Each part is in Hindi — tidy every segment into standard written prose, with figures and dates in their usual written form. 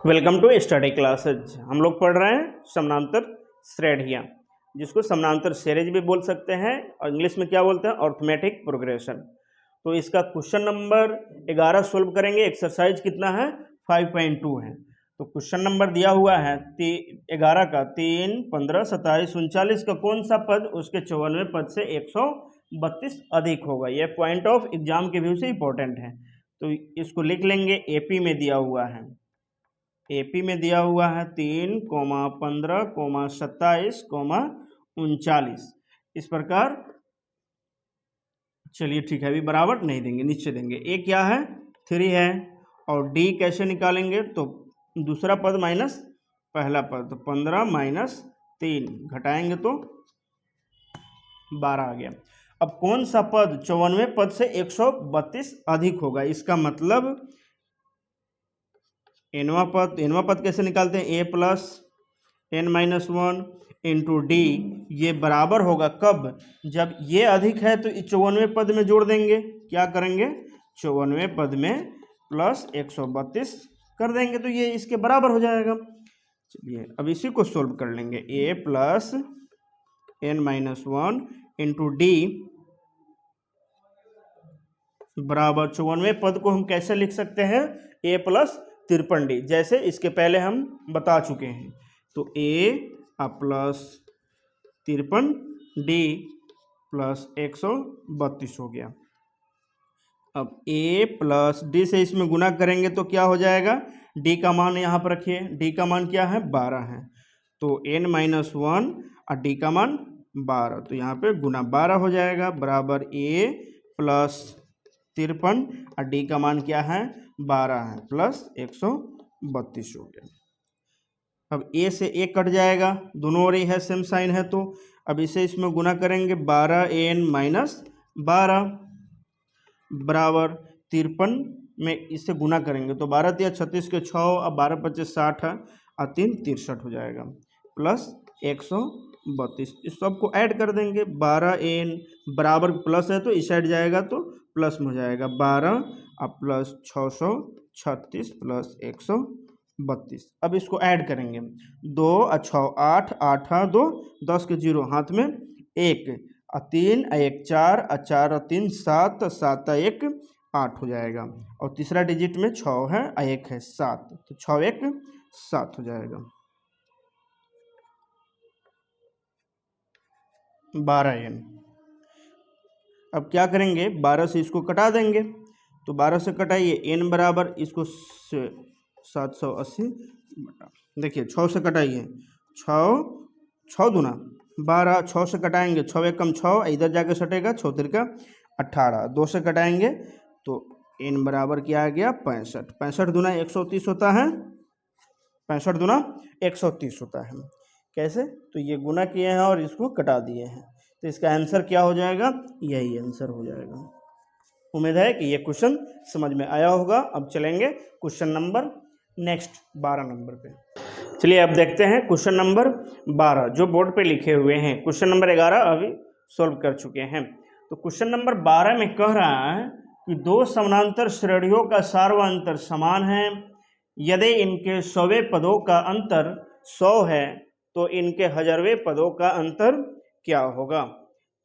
Welcome to study classes. हम लोग पढ़ रहे हैं समानांतर श्रेणियाँ, जिसको समानांतर सीरीज भी बोल सकते हैं और इंग्लिश में क्या बोलते हैं, अर्थमेटिक प्रोग्रेशन। तो इसका क्वेश्चन नंबर 11 सोल्व करेंगे। एक्सरसाइज कितना है, 5.2 है। तो क्वेश्चन नंबर दिया हुआ है 11 का 3, 15, 27, 39 का कौन सा पद उसके 54वें पद से 132 अधिक होगा। यह पॉइंट ऑफ एग्जाम के व्यू से इंपॉर्टेंट है। तो इसको लिख लेंगे। एपी में दिया हुआ है, एपी में दिया हुआ है 3, 15, 27, 39 इस प्रकार। चलिए ठीक है, अभी बराबर नहीं देंगे, नीचे देंगे। ए क्या है, 3 है। और डी कैसे निकालेंगे, तो दूसरा पद माइनस पहला पद, तो 15 माइनस 3 घटाएंगे तो 12 आ गया। अब कौन सा पद 54वें पद से 132 अधिक होगा, इसका मतलब एनवा पद कैसे निकालते हैं, a plus n minus 1 into d. ये बराबर होगा कब, जब ये अधिक है तो 54वें पद में जोड़ देंगे। क्या करेंगे, 54वें पद में प्लस 132 कर देंगे तो ये इसके बराबर हो जाएगा। चलिए अब इसी को सोल्व कर लेंगे। A plus n minus 1 into d बराबर 54वें पद को हम कैसे लिख सकते हैं, ए प्लस 53 डी, जैसे इसके पहले हम बता चुके हैं। तो ए प्लस 53 डी प्लस 132 हो गया। अब ए प्लस डी से इसमें गुना करेंगे तो क्या हो जाएगा, डी का मान यहाँ पर रखिए, डी का मान क्या है, 12 है। तो n माइनस 1 और डी का मान 12, तो यहाँ पे गुना 12 हो जाएगा, बराबर ए प्लस 53 और डी का मान क्या है, 12 है, प्लस 132 हो गया। अब ए से ए कट जाएगा, दोनों ओर है सेम साइन है, तो अब इसे इसमें गुना करेंगे 12n माइनस 12 बराबर 53 में इसे गुना करेंगे तो 12 तिया 36 के 6, अब 12 25 60 और 3 63 हो जाएगा, प्लस 132। इस सबको ऐड कर देंगे। 12n बराबर प्लस है तो इस साइड जाएगा तो प्लस में हो जाएगा, 12 और प्लस 636 प्लस 132। अब इसको ऐड करेंगे, 2 और 6 8, 8 और 2 10 के 0 हाथ में 1 और 3 और 1 4 और 4 और 3 7, 7 और 1 8 हो जाएगा। और तीसरा डिजिट में 6 है और 1 है 7, तो 6 1 7 हो जाएगा। 12n। अब क्या करेंगे, 12 से इसको कटा देंगे, तो 12 से कटाइए, n बराबर इसको 780 देखिए 6 से कटाइए, 6 दूना 12, 6 से कटाएंगे 6 एक कम 6, इधर जाके सटेगा 6 तिरका 18, 2 से कटाएंगे तो n बराबर क्या आ गया, 65। 65 दूना 130 होता है, 65 दूना 130 होता है। कैसे, तो ये गुना किए हैं और इसको कटा दिए हैं, तो इसका आंसर क्या हो जाएगा, यही आंसर हो जाएगा। उम्मीद है कि ये क्वेश्चन समझ में आया होगा। अब चलेंगे क्वेश्चन नंबर नेक्स्ट 12 नंबर पे। चलिए अब देखते हैं क्वेश्चन नंबर 12 जो बोर्ड पे लिखे हुए हैं। क्वेश्चन नंबर 11 अभी सॉल्व कर चुके हैं। तो क्वेश्चन नंबर 12 में कह रहा है कि दो समानांतर श्रेणियों का सार्वअंतर समान है। यदि इनके 100वें पदों का अंतर 100 है तो इनके 1000वें पदों का अंतर क्या होगा।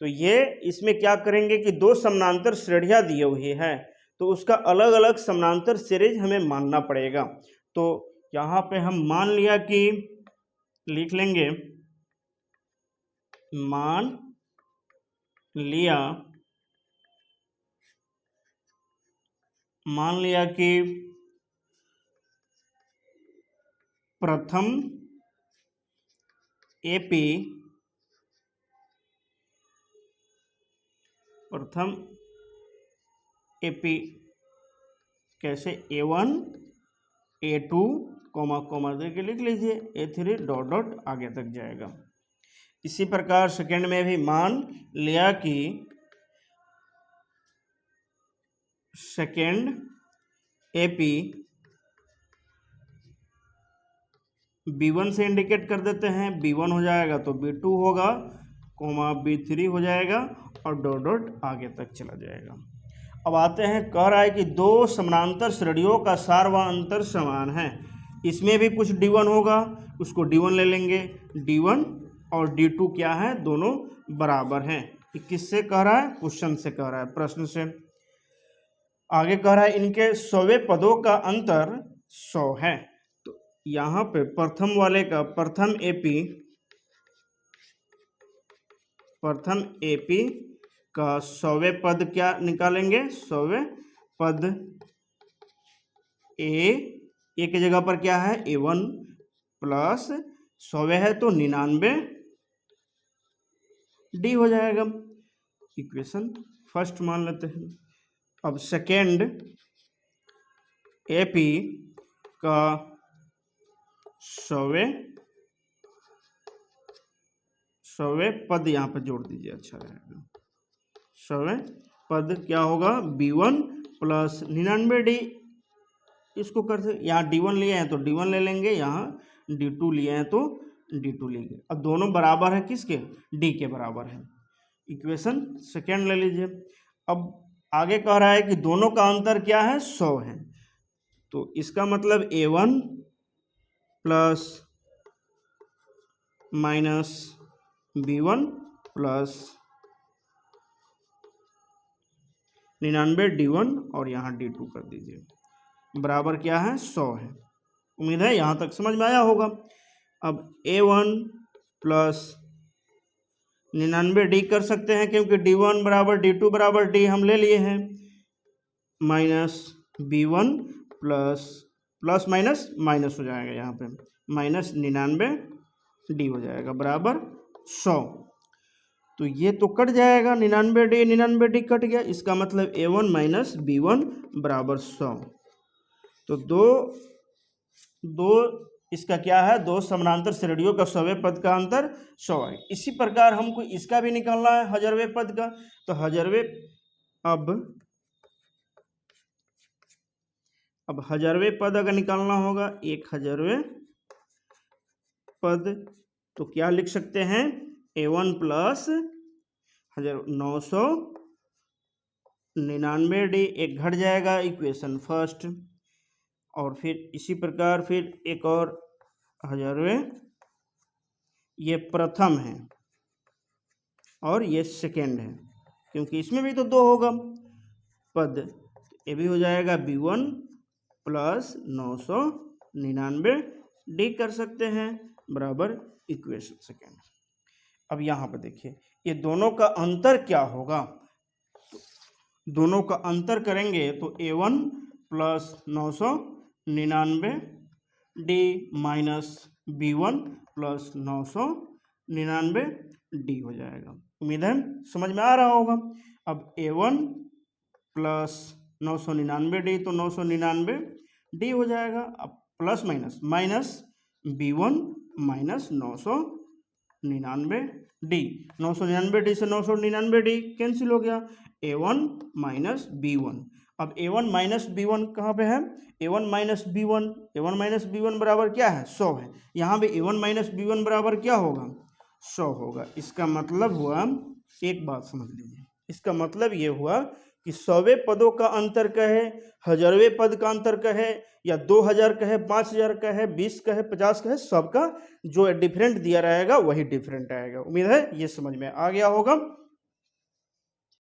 तो ये इसमें क्या करेंगे कि दो समानांतर श्रेणियां दी हुई है, तो उसका अलग अलग समानांतर सीरीज हमें मानना पड़ेगा। तो यहाँ पे हम मान लिया कि लिख लेंगे, मान लिया कि प्रथम एपी कैसे, A1 A2 कॉमा देके लिख लीजिए, A3 डॉट डॉट आगे तक जाएगा। इसी प्रकार सेकंड में भी मान लिया कि सेकंड एपी B1 से इंडिकेट कर देते हैं, B1 हो जाएगा तो B2 होगा, B3 हो जाएगा और डॉट डॉट आगे तक चला जाएगा। अब आते हैं, कह रहा है कि दो समानांतर श्रेणियों का सार्वअंतर समान है। इसमें भी कुछ D1 होगा, उसको D1 ले लेंगे। D1 और D2 क्या है, दोनों बराबर हैं। ये किससे कह रहा है, क्वेश्चन से कह रहा है, प्रश्न से। आगे कह रहा है इनके 100वें पदों का अंतर 100 है। तो यहाँ पे प्रथम वाले का प्रथम एपी का 100वें पद क्या निकालेंगे, 100वें पद ए की जगह पर क्या है A1 प्लस 100वें है तो 99 D हो जाएगा। इक्वेशन फर्स्ट मान लेते हैं। अब सेकेंड एपी का 100वें पद यहाँ पर जोड़ दीजिए, अच्छा रहेगा। 100वें पद क्या होगा, B1 प्लस 99D। इसको करते यहाँ D1 लिए हैं तो D1 ले लेंगे, यहाँ D2 लिए हैं तो D2 लेंगे। अब दोनों बराबर है किसके, D के बराबर है। इक्वेशन सेकेंड ले लीजिए। अब आगे कह रहा है कि दोनों का अंतर क्या है, 100 है। तो इसका मतलब A1 plus minus B1 plus 99 D1 और यहाँ D2 कर दीजिए, बराबर क्या है, 100 है। उम्मीद है यहाँ तक समझ में आया होगा। अब A1 प्लस 99D कर सकते हैं क्योंकि D1 बराबर D2 बराबर D हम ले लिए हैं, minus B1 plus minus minus हो जाएगा, यहाँ पे माइनस 99D हो जाएगा बराबर 100। तो ये तो कट जाएगा, 99D कट गया। इसका मतलब A1 माइनस B1 बराबर 100। तो दो इसका क्या है, दो समानांतर श्रेणियों का 100वें पद का अंतर 100 है। इसी प्रकार हमको इसका भी निकालना है 1000वें पद का। तो 1000वें अब 1000वें पद अगर निकालना होगा, 1000वें पद, तो क्या लिख सकते हैं, A1 प्लस 999D, एक घट जाएगा, इक्वेशन फर्स्ट। और फिर इसी प्रकार फिर एक और 1000वें, ये प्रथम है और ये सेकेंड है, क्योंकि इसमें भी तो 2 होगा पद। ये भी हो जाएगा B1 प्लस 999D कर सकते हैं, बराबर इक्वेशन सेकेंड। अब यहाँ पर देखिए ये दोनों का अंतर क्या होगा। तो दोनों का अंतर करेंगे तो A1 plus 999D minus B1 plus 999D हो जाएगा। उम्मीद है समझ में आ रहा होगा। अब A1 प्लस 999D तो 999D हो जाएगा। अब plus minus B1 minus 999D, 999D से 999D कैंसिल हो गया, A1 माइनस B1। अब A1 माइनस B1 कहाँ पे है, A1 माइनस B1 बराबर क्या है, 100 है। यहाँ भी A1 माइनस B1 बराबर क्या होगा, 100 होगा। इसका मतलब हुआ, एक बात समझ लीजिए, इसका मतलब ये हुआ कि 100वें पदों का अंतर कहे, 1000वें पद का अंतर कहे, या 2000 कहे, 5000 कहे, 20 कहे, 50 कहे, सबका जो डिफरेंट दिया रहेगा वही डिफरेंट आएगा। उम्मीद है ये समझ में आ गया होगा।